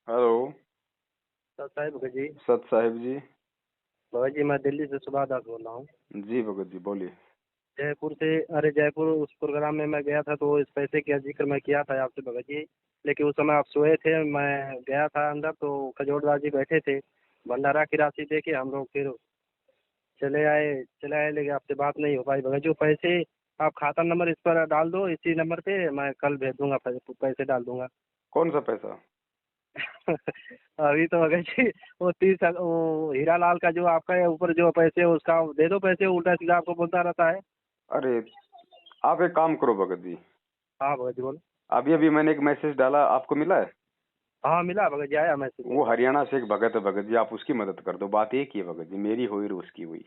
Hello. Sir Sahib Bhagat ji. सत साहिब जी। भगत जी मैं दिल्ली से सुभाष दास बोल रहा हूँ। जी भगत जी बोलिए। जयपुर से। अरे जयपुर उस प्रोग्राम में मैं गया था तो इस पैसे का जिक्र मैं किया था आपसे भगत जी। लेकिन उस समय आप सोए थे, मैं गया था अंदर तो खजोरदास जी बैठे थे। भंडारा की राशि दे के हम लोग फिर चले आए लेकिन आपसे बात नहीं हो पाई भगत जी। वो पैसे आप खाता नंबर इस पर डाल दो, इसी नंबर पे मैं कल भेज दूंगा, पैसे डाल दूंगा। कौन सा पैसा? अभी तो भगत जी वो हीरा लाल का जो आपका है ऊपर जो पैसे है उसका दे दो पैसे, उल्टा सीधा आपको बोलता रहता है। अरे आप एक काम करो भगत जी। हाँ भगत जी बोलो। अभी अभी मैंने एक मैसेज डाला, आपको मिला है? हाँ मिला भगत जी, आया मैसेज मेरे वो पास। हरियाणा से एक भगत है भगत जी, आप उसकी मदद कर दो। बात एक ही है भगत जी, मेरी हुई और उसकी हुई।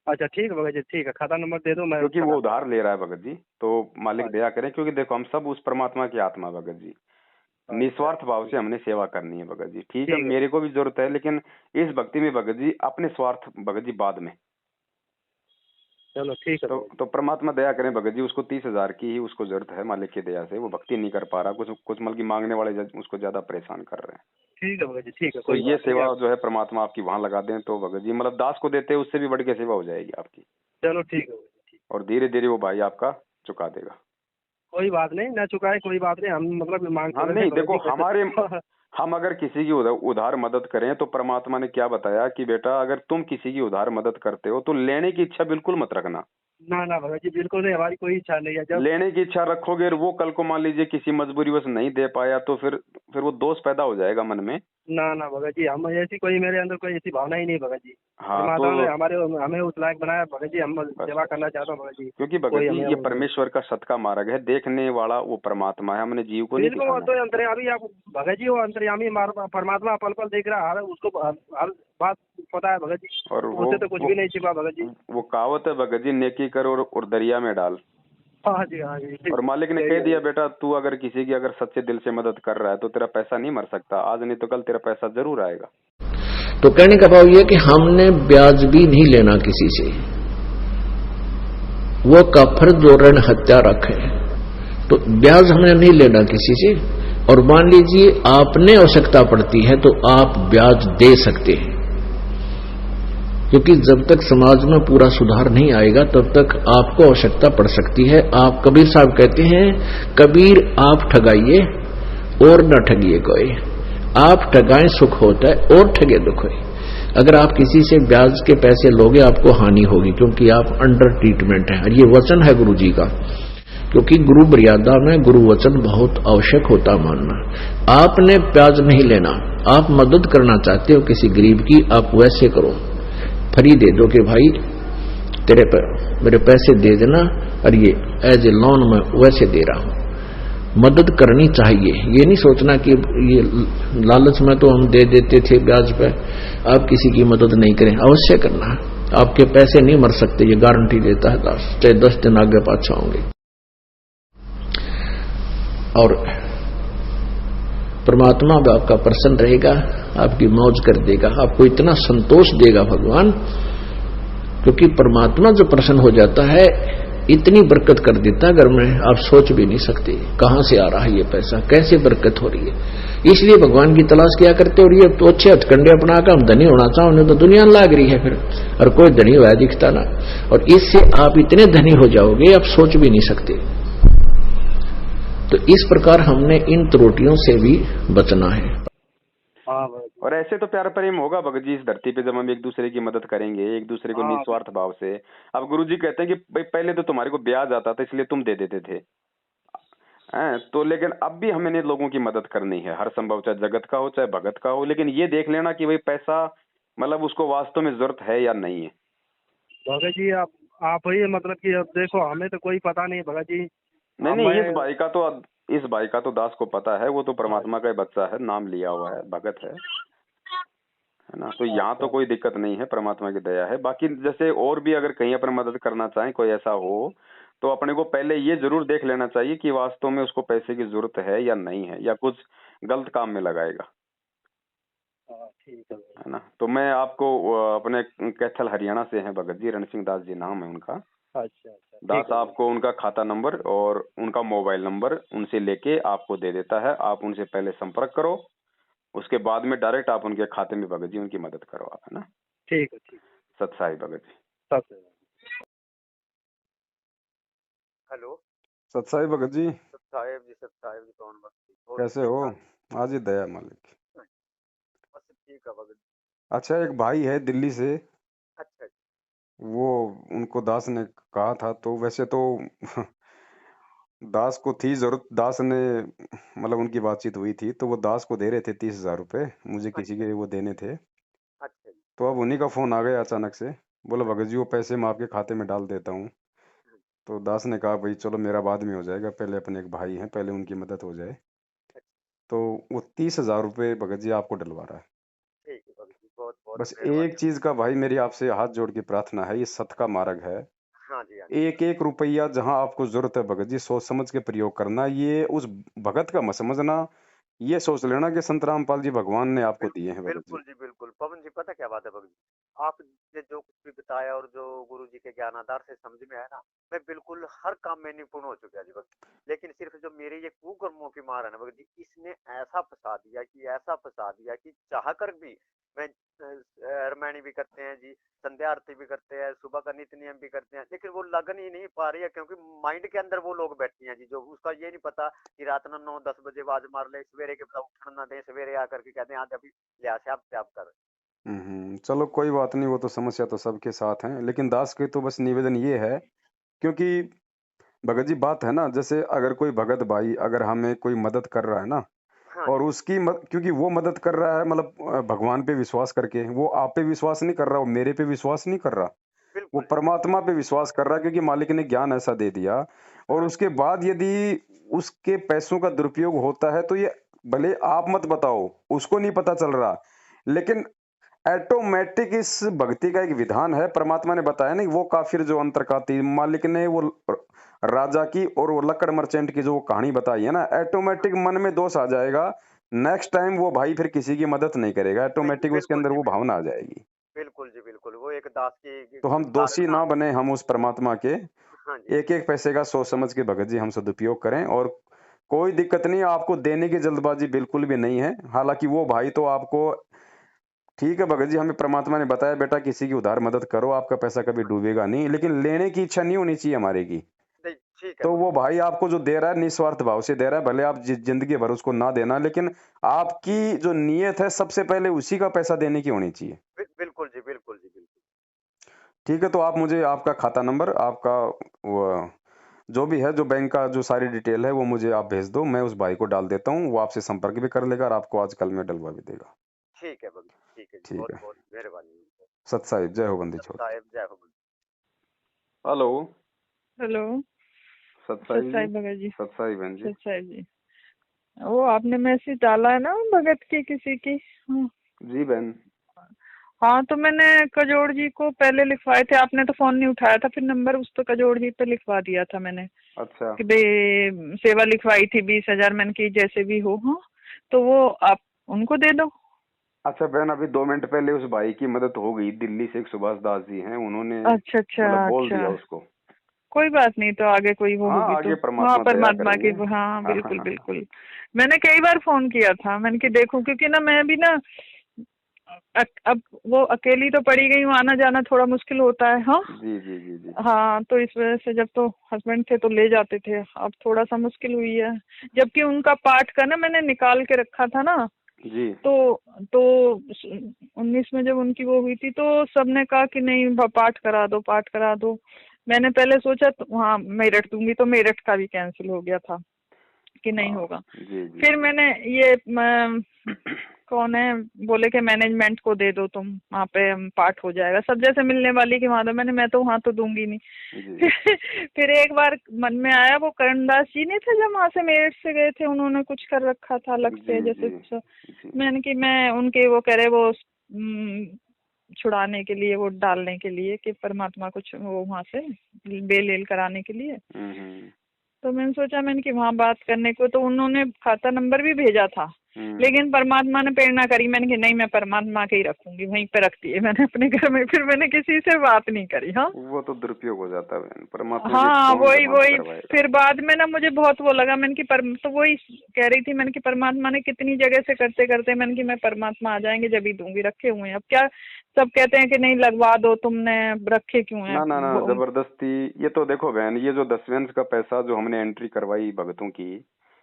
अच्छा ठीक है भगत जी, ठीक है, खाता नंबर दे दो मैं क्योंकि उसका वो डाल उधार ले रहा है भगत जी, तो मालिक दूंगा। दया करें। क्योंकि देखो हम सब उस परमात्मा की आत्मा भगत जी, अच्छा निस्वार्थ भाव ठीक से हमने सेवा करनी है भगत जी। ठीक है, ठीक है मेरे को भी जरूरत है, लेकिन इस भक्ति में भगत जी अपने स्वार्थ भगत जी बाद में। चलो ठीक है तो भगत जी। तो परमात्मा दया करें भगत जी, उसको 30,000 की ही उसको जरूरत है मालिक की दया से। वो भक्ति नहीं कर पा रहा, कुछ कुछ मतलब की मांगने वाले उसको ज्यादा परेशान कर रहे हैं। ठीक है भगत जी, ठीक है, तो कोई ये बात नहीं सेवा आप। जो है परमात्मा आपकी वहां लगा दें तो भगत जी मतलब दास को देते हैं उससे भी बढ़ के सेवा हो जाएगी आपकी। चलो ठीक है भगत जी, ठीक। और धीरे धीरे वो भाई आपका चुका देगा। कोई बात नहीं, ना चुकाए कोई बात नहीं, हम मतलब मांग हाँ थोड़े रहे नहीं भगत देखो जी हमारे, कैसे। हम अगर किसी की उधार मदद करें तो परमात्मा ने क्या बताया कि बेटा अगर तुम किसी की उधार मदद करते हो तो लेने की इच्छा बिल्कुल मत रखना। ना ना भगत जी बिल्कुल नहीं, हमारी कोई इच्छा नहीं है जब। लेने की इच्छा रखोगे और वो कल को मान लीजिए किसी मजबूरीवश नहीं दे पाया तो फिर वो दोष पैदा हो जाएगा मन में। ना ना भगत जी, हम ऐसी कोई मेरे अंदर कोई ऐसी भावना ही नहीं भगत जी। हाँ परमात्मा तो ने हमारे हमें उस लायक बनाया भगत जी, हम बस सेवा बस करना चाहता हूँ भगत जी। क्योंकि भगत कोई जी हमें ये वो नहीं। परमेश्वर का सत का मार्ग है, देखने वाला वो परमात्मा है, हमने जीव को नहीं बिल्कुल, वो दिखाना तो अंतर्यामी आप भगत जी, वो अंतर्यामी परमात्मा पल पल देख रहा है, उसको हर बात पता है भगत जी। है। और उसे तो कुछ भी नहीं छिपा भगत जी। वो कहावत है भगत जी, नेकी कर और दरिया में डाल। हाँ जी हाँ जी। और मालिक ने यही कह है दिया भगत बेटा तू अगर किसी की अगर सच्चे दिल से मदद कर रहा है तो तेरा पैसा नहीं मर सकता, आज नहीं तो कल तेरा पैसा जरूर आएगा। तो कहने का भाव यह कि हमने ब्याज भी नहीं लेना किसी से। वो काफर जो ऋण हत्या रखे तो ब्याज हमने नहीं लेना किसी से। और मान लीजिए आपने आवश्यकता पड़ती है तो आप ब्याज दे सकते हैं, क्योंकि जब तक समाज में पूरा सुधार नहीं आएगा तब तक आपको आवश्यकता पड़ सकती है। आप कबीर साहब कहते हैं, कबीर आप ठगाइए और न ठगिए कोई, आप ठगाएं सुख होता है और ठगे दुख है। अगर आप किसी से ब्याज के पैसे लोगे आपको हानि होगी, क्योंकि आप अंडर ट्रीटमेंट है। और ये वचन है गुरु जी का, क्योंकि गुरु मर्यादा में गुरु वचन बहुत आवश्यक होता मानना। आपने ब्याज नहीं लेना, आप मदद करना चाहते हो किसी गरीब की, आप वैसे करो, फ्री दे दो कि भाई तेरे पर मेरे पैसे दे देना और ये एज ए लोन में वैसे दे रहा हूं। मदद करनी चाहिए, ये नहीं सोचना कि ये लालच में तो हम दे देते थे ब्याज पे, आप किसी की मदद नहीं करें, अवश्य करना। आपके पैसे नहीं मर सकते, ये गारंटी देता है दास, चाहे 10 दिन आगे पाछा होंगे। और परमात्मा भी आपका प्रसन्न रहेगा, आपकी मौज कर देगा, आपको इतना संतोष देगा भगवान, क्योंकि परमात्मा जो प्रसन्न हो जाता है इतनी बरकत कर देता है घर में, आप सोच भी नहीं सकते कहां से आ रहा है ये पैसा, कैसे बरकत हो रही है। इसलिए भगवान की तलाश किया करते। और ये तो अच्छे हथकंडे अपना कर हम धनी होना चाहो, नहीं तो दुनिया लाग रही है फिर, और कोई धनी हुआ दिखता ना। और इससे आप इतने धनी हो जाओगे आप सोच भी नहीं सकते। तो इस प्रकार हमने इन त्रुटियों से भी बचना है। हाँ भगत जी। और ऐसे तो प्यार प्रेम होगा भगत जी इस धरती पे, जब हम एक दूसरे की मदद करेंगे एक दूसरे को हाँ निस्वार्थ भाव से। अब गुरु जी कहते हैं कि भाई पहले तो तुम्हारे को ब्याज आता था इसलिए तुम दे देते थे, हैं तो लेकिन अब भी हमें लोगों की मदद करनी है हर संभव, चाहे जगत का हो चाहे भगत का हो। लेकिन ये देख लेना कि भाई पैसा मतलब उसको वास्तव में जरूरत है या नहीं है। भगत जी आप ही मतलब कि अब देखो हमें तो कोई पता नहीं भगत जी। नहीं अब नहीं, मैं। इस भाई का तो दास को पता है, वो तो हाँ परमात्मा का ही बच्चा है, नाम लिया हुआ है, भगत है ना। तो यहाँ तो अच्छा। कोई दिक्कत नहीं है, परमात्मा की दया है। बाकी जैसे और भी अगर कहीं अपन मदद करना चाहें, कोई ऐसा हो तो अपने को पहले ये जरूर देख लेना चाहिए कि वास्तव में उसको पैसे की जरूरत है या नहीं है, या कुछ गलत काम में लगाएगा, हाँ ठीक है भगत है ना। तो मैं आपको अपने कैथल हरियाणा से हैं भगत जी, रण सिंह दास जी नाम है उनका। अच्छा अच्छा, दास ठीक है। आपको उनका खाता नंबर और उनका मोबाइल नंबर उनसे लेके आपको दे देता है। आप उनसे पहले संपर्क करो, उसके बाद में डायरेक्ट आप उनके खाते में भगत जी उनकी मदद करो आप, है ना। ठीक है, ठीक है। सत साई भगत जी। सबसे हेलो सत साई भगत जी, साहेब जी कौन बात कैसे हो? आज ही दया मालिक। बस ठीक है भगत। अच्छा, एक भाई है दिल्ली से, अच्छा वो उनको दास ने कहा था, तो वैसे तो दास को थी जरूरत, दास ने मतलब उनकी बातचीत हुई थी, तो वो दास को दे रहे थे 30,000 रुपए, मुझे किसी के वो देने थे। अच्छा जी। तो अब उन्हीं का फोन आ गया अचानक से, बोला भगत जी वो पैसे मैं आपके खाते में डाल देता हूँ। तो दास ने कहा भाई चलो मेरा बाद में हो जाएगा, पहले अपने एक भाई हैं, पहले उनकी मदद हो जाए। तो वो 30,000 रुपये भगत जी आपको डलवा रहा है। ठीक है भगत जी, बहुत बहुत बस मेहरबानी। एक चीज का भाई मेरी आपसे हाथ जोड़ के प्रार्थना है, ये सत का मार्ग है। हाँ जी हाँ जी। एक एक रुपया जहां आपको जरूरत है भगत जी सोच समझ के प्रयोग करना। ये उस भगत का मत समझना, ये सोच लेना कि संत रामपाल जी भगवान ने आपको दिए हैं भगत जी। बिल्कुल जी बिल्कुल। पवन जी पता क्या बात है भगत जी, आपने जो कुछ भी बताया और जो गुरु जी के ज्ञान आधार से समझ में आया ना, मैं बिल्कुल हर काम में निपुण हो चुका जी भगत। लेकिन सिर्फ जो मेरे ये कुकर्मों की मार है ना भगत जी, इसने ऐसा फंसा दिया कि चाह कर भी मैं रामायणी भी करते हैं जी, संध्या आरती भी करते हैं, सुबह का नित्य नियम भी करते हैं, लेकिन वो लगन ही नहीं पा रही है, क्योंकि माइंड के अंदर वो लोग बैठे हैं जी, जो उसका ये नहीं पता कि रात में 9-10 बजे आवाज मार ले, सवेरे के बाद उठन ना दे, सवेरे आकर के कहते हैं आज अभी लिया से आप कर। चलो कोई बात नहीं, वो तो समस्या तो सबके साथ है, लेकिन दास के तो बस निवेदन ये है, क्योंकि भगत जी बात है ना, जैसे अगर कोई भगत भाई अगर हमें कोई मदद कर रहा है ना, हाँ और जी उसकी क्योंकि वो मदद कर रहा है मतलब भगवान पे विश्वास करके, वो आप पे विश्वास नहीं कर रहा, वो मेरे पे विश्वास नहीं कर रहा, वो बिल्कुल जी। परमात्मा पे विश्वास कर रहा है, क्योंकि मालिक ने ज्ञान ऐसा दे दिया। और हाँ उसके बाद यदि उसके पैसों का दुरुपयोग होता है, तो ये भले आप मत बताओ, उसको नहीं पता चल रहा, लेकिन ऑटोमेटिक इस भक्ति का एक विधान है, परमात्मा ने बताया नहीं, वो काफिर जो अंतर का तीर, मालिक ने वो राजा की और वो लक्कड़ मर्चेंट की जो वो कहानी बताई है ना, ऑटोमेटिक मन में दोष आ जाएगा, नेक्स्ट टाइम वो भाई फिर किसी की मदद नहीं करेगा, नहीं ऑटोमेटिक उसके बिल्कुल अंदर जी वो बिल्कुल। भावना आ जाएगी। बिल्कुल जी बिल्कुल, वो एक दास की तो हम दोषी साधना। ना बने, हम उस परमात्मा के हाँ जी एक एक पैसे का सोच समझ के भगत जी हम सदुपयोग करें, और कोई दिक्कत नहीं, आपको देने की जल्दबाजी बिल्कुल भी नहीं है। हालांकि वो भाई तो आपको, ठीक है भगत जी, हमें परमात्मा ने बताया बेटा किसी की उधार मदद करो, आपका पैसा कभी डूबेगा नहीं, लेकिन लेने की इच्छा नहीं होनी चाहिए हमारे की। नहीं, ठीक है तो भगत। वो भाई आपको जो दे रहा है निस्वार्थ भाव से दे रहा है, भले आप जिंदगी भर उसको ना देना, लेकिन आपकी जो नीयत है सबसे पहले उसी का पैसा देने की होनी चाहिए। बिल्कुल जी बिल्कुल जी बिल्कुल। ठीक है, तो आप मुझे आपका खाता नंबर, आपका वो जो भी है, जो बैंक का जो सारी डिटेल है वो मुझे आप भेज दो, मैं उस भाई को डाल देता हूँ, वो आपसे संपर्क भी कर लेगा और आपको आज कल में डलवा भी देगा। ठीक है भगत, ठीक है जी, ठीक बहुत है, बहुत मेहरबानी। सत साहिब, जय हो बंदी छोड़। साहेब जय हो। हेलो, हेलो, सत सत साहिब साई जी। भगत जी। सत साहिब बहन जी। सत साई जी, वो आपने मैसेज डाला है ना भगत की किसी की? हाँ। जी बहन। हाँ, तो मैंने कजोड़ जी को पहले लिखवाए थे, आपने तो फोन नहीं उठाया था, फिर नंबर उस पर कजोड़ जी पे लिखवा दिया था मैंने अच्छा, कि भाई सेवा लिखवाई थी 20,000 मैंने की जैसे भी हो। हाँ, तो वो आप उनको दे दो। अच्छा बहन, अभी 2 मिनट पहले उस भाई की मदद हो गई, दिल्ली से एक सुभाष दास जी हैं, उन्होंने अच्छा अच्छा मतलब बोल अच्छा, दिया उसको। कोई बात नहीं, तो आगे कोई वो हाँ, होगी तो। आगे हाँ, परमात्मा दया परमात्मा की। करेंगे। हाँ बिल्कुल बिल्कुल, मैंने कई बार फोन किया था, मैंने कि देखूं, क्योंकि ना मैं भी ना अब वो अकेली तो पड़ी गई हूँ, आना जाना थोड़ा मुश्किल होता है। हाँ जी जी जी जी। हाँ, तो इस वजह से, जब तो हस्बैंड थे तो ले जाते थे, अब थोड़ा सा मुश्किल हुई है, जबकि उनका पाठ का ना मैंने निकाल के रखा था ना, जी तो 19 में जब उनकी वो हुई थी तो सबने कहा कि नहीं पाठ करा दो, पाठ करा दो। मैंने पहले सोचा तो वहाँ मेरठ दूंगी, तो मेरठ का भी कैंसिल हो गया था कि नहीं होगा। जी जी। फिर मैंने ये कौन है बोले कि मैनेजमेंट को दे दो तुम, वहाँ पे पाठ हो जाएगा, सब जैसे मिलने वाली की वहाँ दो। मैंने तो वहाँ तो दूंगी नहीं। जी फिर एक बार मन में आया, वो करणदास जी नहीं थे जब वहाँ से मेरठ से गए थे, उन्होंने कुछ कर रखा था अलग से जी जैसे जी जी। मैंने कि मैं उनके वो कह रहे वो छुड़ाने के लिए, वो डालने के लिए कि परमात्मा कुछ वो वहाँ से बेल कराने के लिए। तो मैंने सोचा, मैंने कि वहाँ बात करने को, तो उन्होंने खाता नंबर भी भेजा था, लेकिन परमात्मा ने प्रेरणा करी, मैंने कहा नहीं मैं परमात्मा के ही रखूंगी, वहीं पे रखती है मैंने अपने घर में, फिर मैंने किसी से बात नहीं करी। हाँ वो तो दुरुपयोग हो जाता है परमात्मा। हाँ वही फिर बाद में ना मुझे बहुत वो लगा, मैंने की तो वही कह रही थी मैंने कि परमात्मा ने कितनी जगह से करते करते मैंने कि मैं परमात्मा आ जाएंगे जब ही दूंगी, रखे हुए हैं। अब क्या सब कहते हैं कि नहीं लगवा दो, तुमने रखे क्यों है? ना जबरदस्ती। ये तो देखो बहन, ये जो 10वें का पैसा जो हमने एंट्री करवाई भगतों की,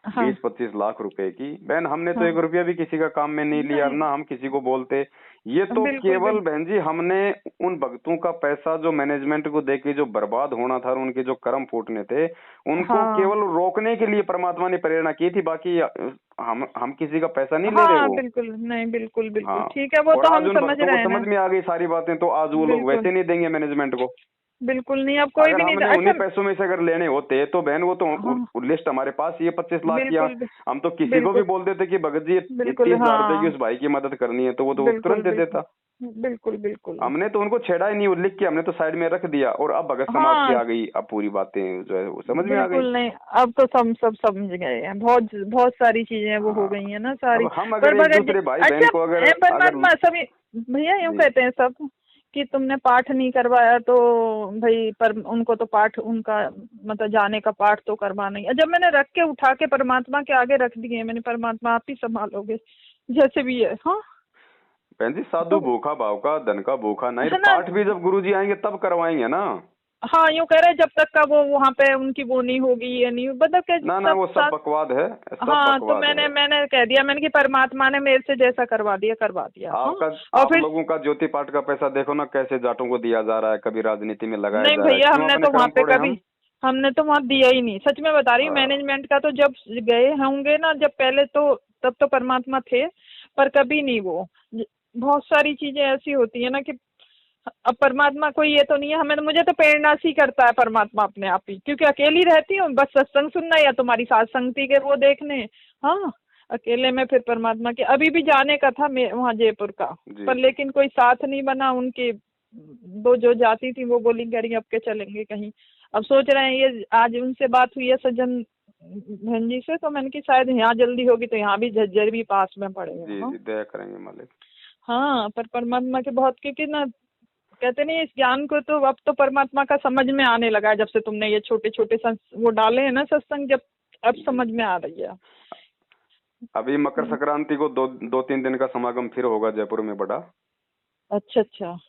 20-25 लाख रुपए की, बहन हमने तो 1 रुपया भी किसी का काम में नहीं लिया, ना हम किसी को बोलते। ये तो केवल बहन जी हमने उन भक्तों का पैसा जो मैनेजमेंट को देके जो बर्बाद होना था, उनके जो कर्म फूटने थे, उनको केवल रोकने के लिए परमात्मा ने प्रेरणा की थी। बाकी हम किसी का पैसा नहीं ले रहे। बिल्कुल नहीं, बिल्कुल ठीक है, वो तो हम समझ रहे हैं, समझ में आ गई सारी बातें। तो आज वो लोग वैसे नहीं देंगे मैनेजमेंट को, बिल्कुल नहीं। अब कोई भी नहीं, उन्हीं पैसों में से अगर लेने होते तो बहन वो तो लिस्ट हमारे पास ये 25 लाख किया, हम तो किसी को भी बोल देते कि भगत जी 30,000 रुपए की उस भाई की मदद करनी है, तो वो तो तुरंत दे देता। बिल्कुल हमने तो उनको छेड़ा ही नहीं, लिख के हमने तो साइड में रख दिया। और अब भगत समाज की आ गई, अब पूरी बातें जो है वो समझ में आ गई। नहीं अब तो सब समझ गए हैं, बहुत सारी चीजें वो हो गई है ना सारी। हम अगर एक दूसरे भाई बहन को अगर परमात्मा सभी भैया यूँ कहते हैं सब कि तुमने पाठ नहीं करवाया तो भाई पर उनको तो पाठ उनका मतलब जाने का पाठ तो करवाना ही। जब मैंने रख के उठा के परमात्मा के आगे रख दिए मैंने, परमात्मा आप ही संभालोगे जैसे भी है। हाँ बहन जी, साधु भूखा भाव का धन का भूखा नहीं, पाठ भी जब गुरुजी आएंगे तब करवाएंगे ना। हाँ यूँ कह रहे जब तक का वो वहाँ पे उनकी वो नहीं होगी ये नहीं मतलब के ना वो सब बकवाद है। हाँ तो मैंने कह दिया मैंने कि परमात्मा ने मेरे से जैसा करवा दिया। आप लोगों का ज्योति पाठ का पैसा देखो ना कैसे जाटों को दिया जा रहा है, कभी राजनीति में लगाया नहीं भैया हमने तो वहाँ पे कभी हमने तो वहाँ दिया ही नहीं, सच में बता रही हूँ। मैनेजमेंट का तो जब गए होंगे ना जब पहले तो तब तो परमात्मा थे, पर कभी नहीं वो। बहुत सारी चीजें ऐसी होती है ना कि अब परमात्मा कोई ये तो नहीं है, हमें मुझे तो प्रेरणा सी करता है परमात्मा अपने आप ही, क्योंकि अकेली रहती हूँ बस सत्संग सुनना या तुम्हारी साथ संगति के वो देखने। हाँ अकेले में फिर परमात्मा के अभी भी जाने का था मैं वहाँ जयपुर का, पर लेकिन कोई साथ नहीं बना। उनके दो जो जाती थी वो बोली कह अब के चलेंगे कहीं। अब सोच रहे हैं ये आज उनसे बात हुई है सज्जन बहन जी से, तो मैंने की शायद यहाँ जल्दी होगी तो यहाँ भी झज्जर भी पास में पड़ेगा। दया करेंगे मालिक। हाँ पर परमात्मा के बहुत, क्योंकि ना कहते नहीं इस ज्ञान को तो अब तो परमात्मा का समझ में आने लगा है, जब से तुमने ये छोटे छोटे वो डाले हैं ना सत्संग, जब अब समझ में आ रही है। अभी मकर संक्रांति को 2-3 दिन का समागम फिर होगा जयपुर में बड़ा। अच्छा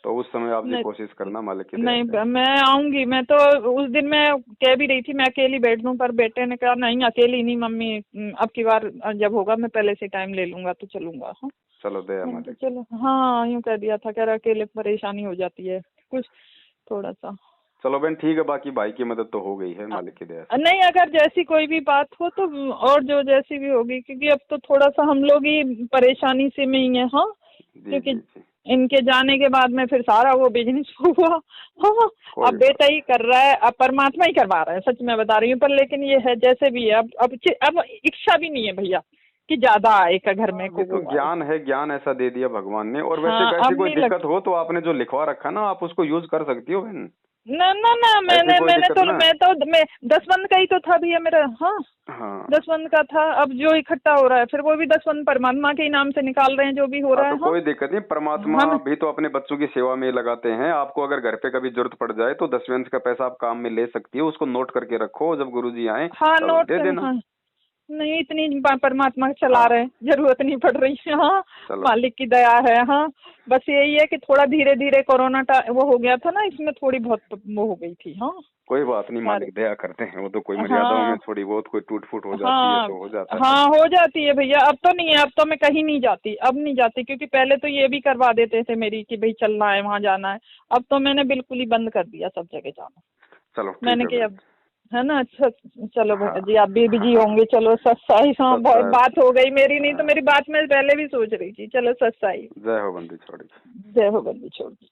तो उस समय आप ये कोशिश करना मालिक की। नहीं मैं आऊंगी, मैं तो उस दिन मैं कह भी रही थी मैं अकेली बैठ दूं, पर बेटे ने कहा नहीं अकेली नहीं मम्मी, अब की बार जब होगा मैं पहले से टाइम ले लूंगा तो चलूंगा। हाँ चलो दया मालिक। चलो हाँ यूँ कह दिया था, कह रहा अकेले परेशानी हो जाती है कुछ थोड़ा सा। चलो बहन ठीक है, बाकी भाई की मदद तो हो गई है मालिक की दया। नहीं अगर जैसी कोई भी बात हो तो और जो जैसी भी होगी, क्योंकि अब तो थोड़ा सा हम लोग ही परेशानी से में ही है। हाँ क्योंकि इनके जाने के बाद में फिर सारा वो बिजनेस हुआ। हाँ अब बेटा ही कर रहा है, अब परमात्मा ही करवा रहा है, सच में बता रही हूँ। पर लेकिन ये है जैसे भी है, अब इच्छा भी नहीं है भैया कि ज्यादा आए का घर में को। तो ज्ञान है, ज्ञान ऐसा दे दिया भगवान ने। और वैसे कैसी कोई दिक्कत हो तो आपने जो लिखवा रखा ना आप उसको यूज कर सकती हो बहन। ना मैं 10 का ही तो था भैया मेरा। हाँ 10 का था। अब जो इकट्ठा हो रहा है फिर वो भी 10 परमात्मा के नाम से निकाल रहे हैं जो भी हो रहा है। तो कोई दिक्कत नहीं, परमात्मा भी तो अपने बच्चों की सेवा में लगाते हैं। आपको अगर घर पे कभी जरूरत पड़ जाए तो 10वें का पैसा आप काम में ले सकती हो, उसको नोट करके रखो, जब गुरुजी आए नोट दे देना। नहीं इतनी परमात्मा चला रहे हैं, जरूरत नहीं पड़ रही है। हाँ मालिक की दया है। हाँ बस यही है कि थोड़ा धीरे धीरे कोरोना वो हो गया था ना, इसमें थोड़ी बहुत वो हो गई थी। हाँ कोई बात नहीं, मालिक दया करते हैं। वो तो कोई मर्यादाओं में थोड़ी बहुत कोई टूट फूट हो जाती है तो हो जाता है। हाँ हो जाती है भैया। अब तो नहीं है, अब तो मैं कहीं नहीं जाती, अब नहीं जाती, क्योंकि पहले तो ये भी करवा देते थे मेरी कि भाई चलना है वहाँ जाना है। अब तो मैंने बिल्कुल ही बंद कर दिया सब जगह जाना। चलो मैंने कि अब है ना। अच्छा चलो भैया जी आप भी बिजी होंगे। चलो सत्साई। हाँ बहुत बात हो गई मेरी, नहीं तो मेरी बात मैं पहले भी सोच रही थी। चलो सत्साई। जय हो बंदी छोड़ी। जय हो बंदी छोड़ी।